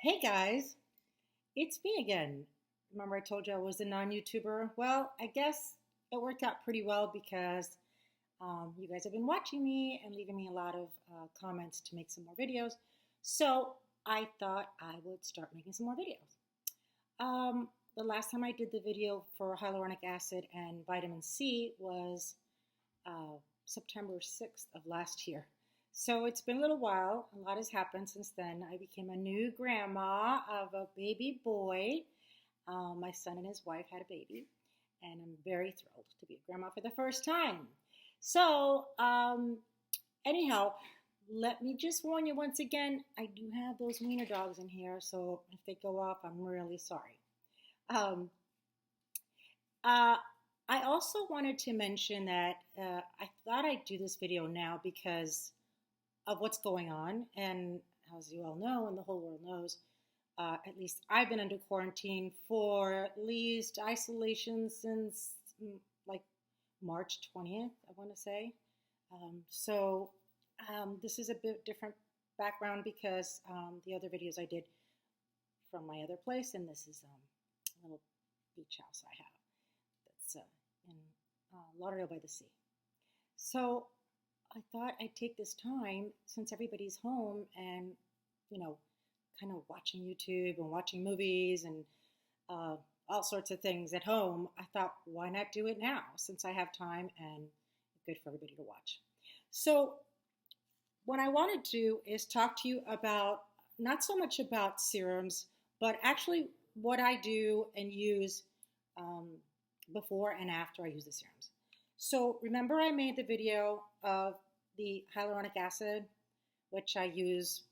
Hey guys, it's me again. Remember I told you I was a non-YouTuber? Well, I guess it worked out pretty well because you guys have been watching me and leaving me a lot of comments to make some more videos. So I thought I would start making some more videos. The last time I did the video for hyaluronic acid and vitamin C was September 6th of last year. So it's been a little while. A lot has happened since then. I became a new grandma of a baby boy. My son and his wife had a baby, and I'm very thrilled to be a grandma for the first time. So, anyhow, let me just warn you once again, I do have those wiener dogs in here, so if they go off, I'm really sorry. Um, uh, I also wanted to mention that I thought I'd do this video now because of what's going on. And as you all know, and the whole world knows, at least I've been under quarantine for at least isolation since like March 20th, I want to say. This is a bit different background because the other videos I did from my other place, and this is a little beach house I have that's in Lauderdale by the sea. So I thought I'd take this time since everybody's home and, kind of watching YouTube and watching movies and all sorts of things at home. I thought, why not do it now since I have time and good for everybody to watch. So what I want to do is talk to you about not so much about serums, but actually what I do and use before and after I use the serums. So remember I made the video of the hyaluronic acid, which I use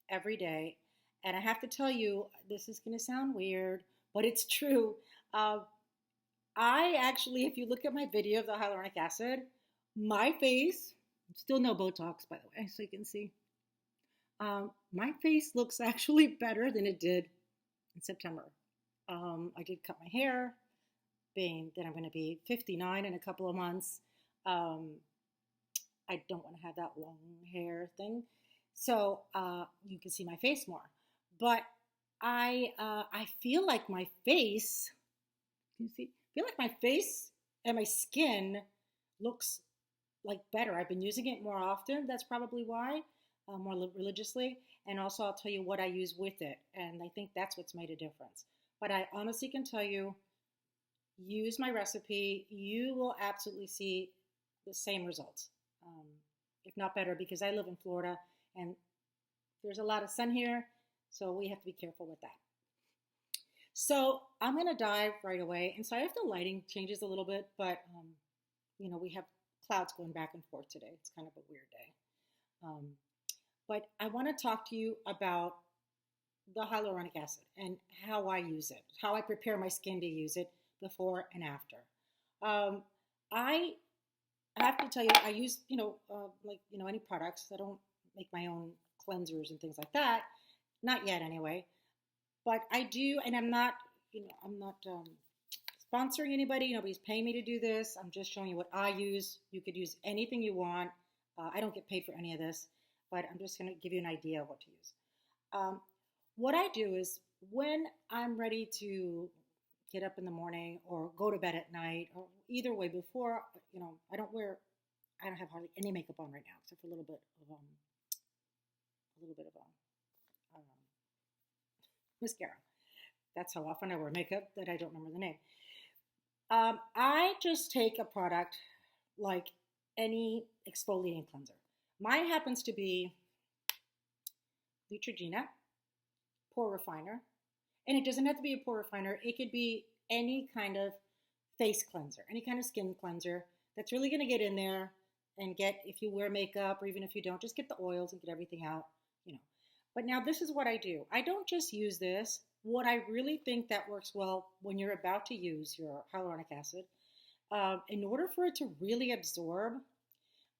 every day. And I have to tell you, this is going to sound weird, but it's true. I actually, if you look at my video of the hyaluronic acid, my face, still no Botox, by the way, so you can see. My face looks actually better than it did in September. I did cut my hair, being that I'm going to be 59 in a couple of months. I don't want to have that long hair thing. So you can see my face more. But I feel like my face, you see, I feel like my face and my skin looks like better. I've been using it more often. That's probably why, more religiously. And also I'll tell you what I use with it. And I think that's what's made a difference. But I honestly can tell you, use my recipe. You will absolutely see the same results, if not better, because I live in Florida and there's a lot of sun here, so we have to be careful with that. So I'm going to dive right away. And sorry if the lighting changes a little bit, but we have clouds going back and forth today. It's kind of a weird day. But I want to talk to you about the hyaluronic acid and how I use it, how I prepare my skin to use it before and after. I have to tell you, I use, any products. I don't make my own cleansers and things like that. Not yet, anyway. But I do, and I'm not sponsoring anybody. Nobody's paying me to do this. I'm just showing you what I use. You could use anything you want. I don't get paid for any of this, but I'm just going to give you an idea of what to use. What I do is when I'm ready to get up in the morning or go to bed at night, or either way, before, I don't have hardly any makeup on right now, except for a little bit of mascara. That's how often I wear makeup that I don't remember the name. I just take a product like any exfoliating cleanser. Mine happens to be Neutrogena Pore Refiner. And it doesn't have to be a pore refiner. It could be any kind of face cleanser, any kind of skin cleanser that's really going to get in there and get, if you wear makeup or even if you don't, just get the oils and get everything out, But now this is what I do. I don't just use this. What I really think that works well when you're about to use your hyaluronic acid, in order for it to really absorb,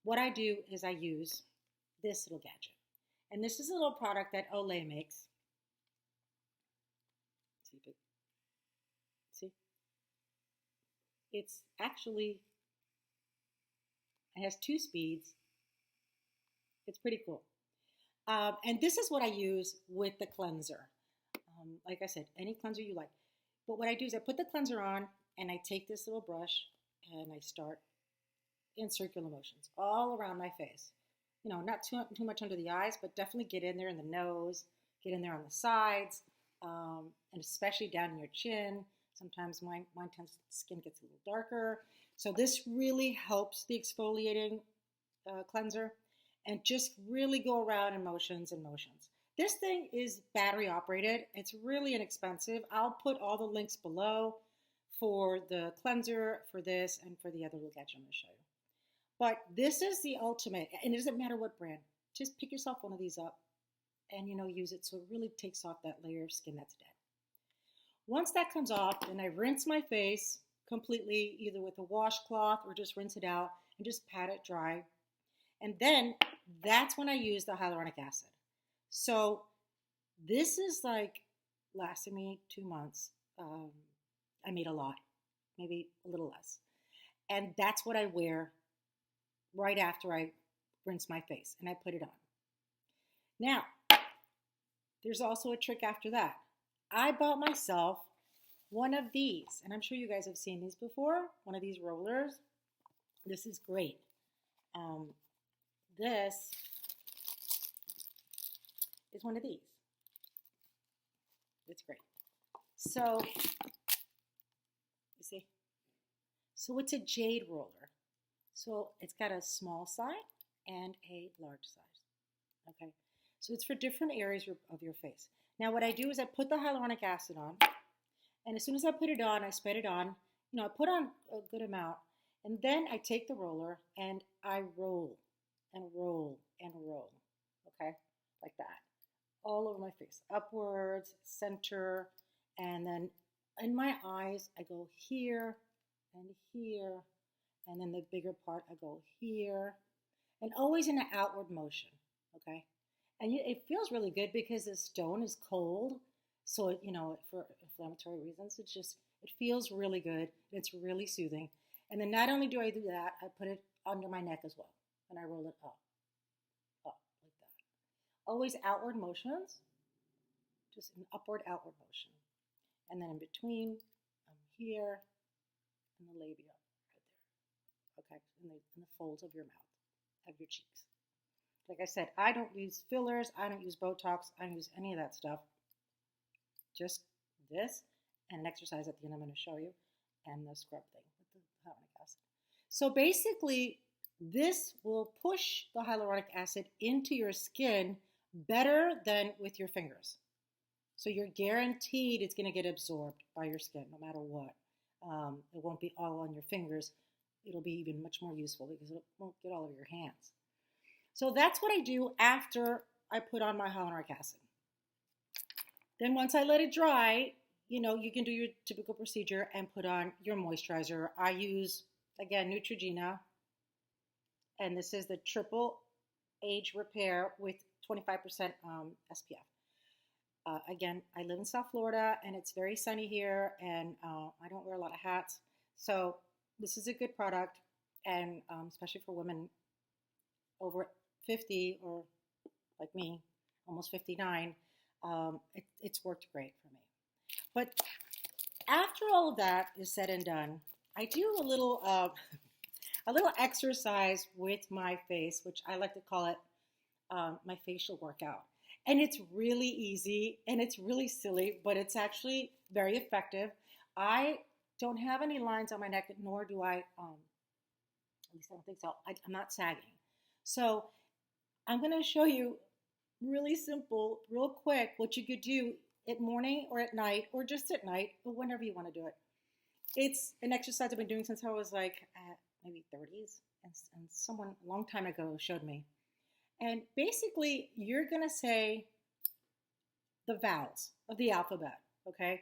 what I do is I use this little gadget. And this is a little product that Olay makes. See? It's actually, it has 2 speeds. It's pretty cool. And this is what I use with the cleanser. Like I said, any cleanser you like. But what I do is I put the cleanser on and I take this little brush and I start in circular motions all around my face. You know, not too much under the eyes, but definitely get in there in the nose, get in there on the sides, and especially down in your chin. Sometimes my skin gets a little darker. So this really helps the exfoliating cleanser, and just really go around in motions and motions. This thing is battery operated. It's really inexpensive. I'll put all the links below for the cleanser, for this, and for the other gadget I'm going to show you. But this is the ultimate, and it doesn't matter what brand. Just pick yourself one of these up and, you know, use it so it really takes off that layer of skin that's dead. Once that comes off, then I rinse my face completely, either with a washcloth or just rinse it out and just pat it dry. And then that's when I use the hyaluronic acid. So this is like lasted me 2 months. I made a lot, maybe a little less. And that's what I wear right after I rinse my face and I put it on. Now, there's also a trick after that. I bought myself one of these, and I'm sure you guys have seen these before, one of these rollers. This is great. This is one of these. It's great. So, you see? So it's a Jade Roller. So it's got a small side and a large size. Okay? So it's for different areas of your face. Now what I do is I put the hyaluronic acid on, and as soon as I put it on, I spread it on. You know, I put on a good amount, and then I take the roller and I roll and roll and roll. Okay? Like that. All over my face. Upwards, center, and then in my eyes, I go here and here, and then the bigger part, I go here, and always in an outward motion. Okay? And it feels really good because the stone is cold. So, you know, for inflammatory reasons, it feels really good. It's really soothing. And then not only do I do that, I put it under my neck as well. And I roll it up, like that. Always outward motions, just an upward, outward motion. And then in between, I'm here, and the labia right there. Okay, in the folds of your mouth, of your cheeks. Like I said, I don't use fillers, I don't use Botox, I don't use any of that stuff. Just this and an exercise at the end I'm going to show you, and the scrub thing with the hyaluronic acid. So basically, this will push the hyaluronic acid into your skin better than with your fingers. So you're guaranteed it's going to get absorbed by your skin no matter what. It won't be all on your fingers. It'll be even much more useful because it won't get all over your hands. So that's what I do after I put on my hyaluronic acid. Then once I let it dry, you know, you can do your typical procedure and put on your moisturizer. I use, again, Neutrogena, and this is the Triple Age Repair with 25% SPF. Again, I live in South Florida, and it's very sunny here, and I don't wear a lot of hats. So this is a good product, and especially for women over 50 or like me, almost 59, it's worked great for me. But after all of that is said and done, I do a little exercise with my face, which I like to call it my facial workout. And it's really easy and it's really silly, but it's actually very effective. I don't have any lines on my neck, nor do I, at least I don't think so. I'm not sagging. So I'm going to show you really simple, real quick, what you could do at morning or at night, or just at night, or whenever you want to do it. It's an exercise I've been doing since I was like maybe 30s, and someone a long time ago showed me. And basically, you're going to say the vowels of the alphabet, okay?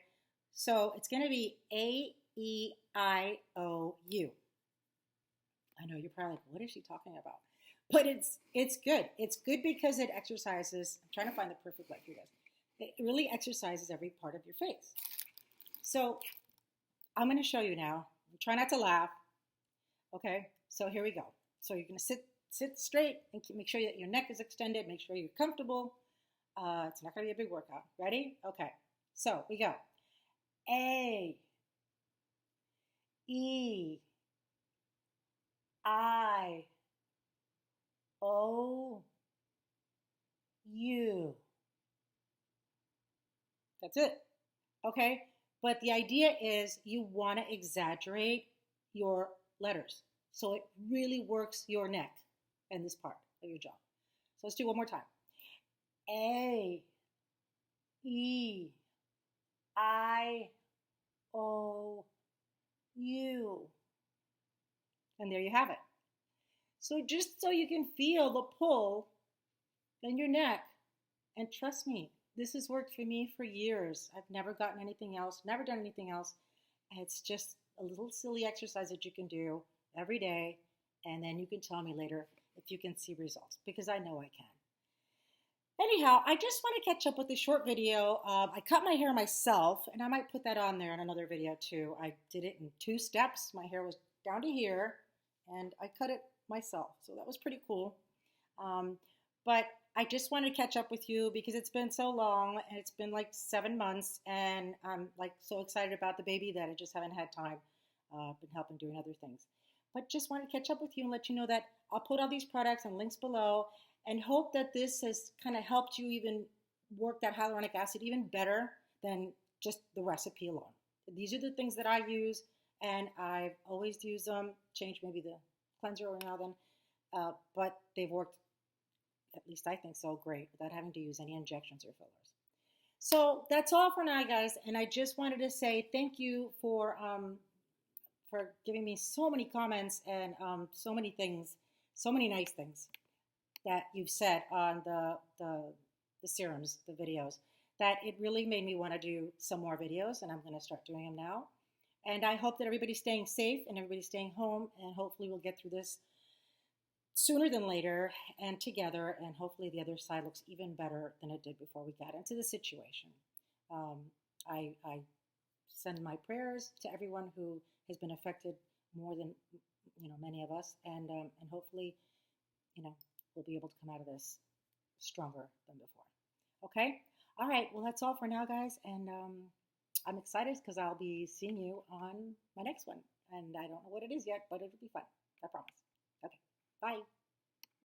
So it's going to be A, E, I, O, U. I know you're probably like, what is she talking about? But it's good. It's good because it exercises. I'm trying to find the perfect light for you guys. It really exercises every part of your face. So I'm going to show you now. Try not to laugh. Okay, so here we go. So you're going to sit straight and make sure that your neck is extended. Make sure you're comfortable. It's not going to be a big workout. Ready? Okay. So we go A, E, I, O, U. That's it. Okay? But the idea is you want to exaggerate your letters. So it really works your neck and this part of your jaw. So let's do one more time. A, E, I, O, U. And there you have it. So just so you can feel the pull in your neck, and trust me, this has worked for me for years. I've never gotten anything else, never done anything else. It's just a little silly exercise that you can do every day, and then you can tell me later if you can see results, because I know I can. Anyhow, I just want to catch up with a short video. I cut my hair myself, and I might put that on there in another video too. I did it in 2 steps. My hair was down to here, and I cut it myself, so that was pretty cool. But I just wanted to catch up with you because it's been so long, and it's been like 7 months, and I'm like so excited about the baby that I just haven't had time. Been helping doing other things. But just wanted to catch up with you and let you know that I'll put all these products and links below, and hope that this has kind of helped you even work that hyaluronic acid even better than just the recipe alone. These are the things that I use, and I've always used them. Changed maybe the cleanser every now and then, but they've worked, at least I think so, great without having to use any injections or fillers. So that's all for now, guys, and I just wanted to say thank you for giving me so many comments and so many things, so many nice things that you've said on the serums, the videos, that it really made me want to do some more videos, and I'm going to start doing them now. And I hope that everybody's staying safe and everybody's staying home, and hopefully we'll get through this sooner than later and together, and hopefully the other side looks even better than it did before we got into the situation. I send my prayers to everyone who has been affected more than many of us, and hopefully we'll be able to come out of this stronger than before. Okay? All right. Well, that's all for now, guys. And I'm excited because I'll be seeing you on my next one. And I don't know what it is yet, but it'll be fun. I promise. Okay. Bye.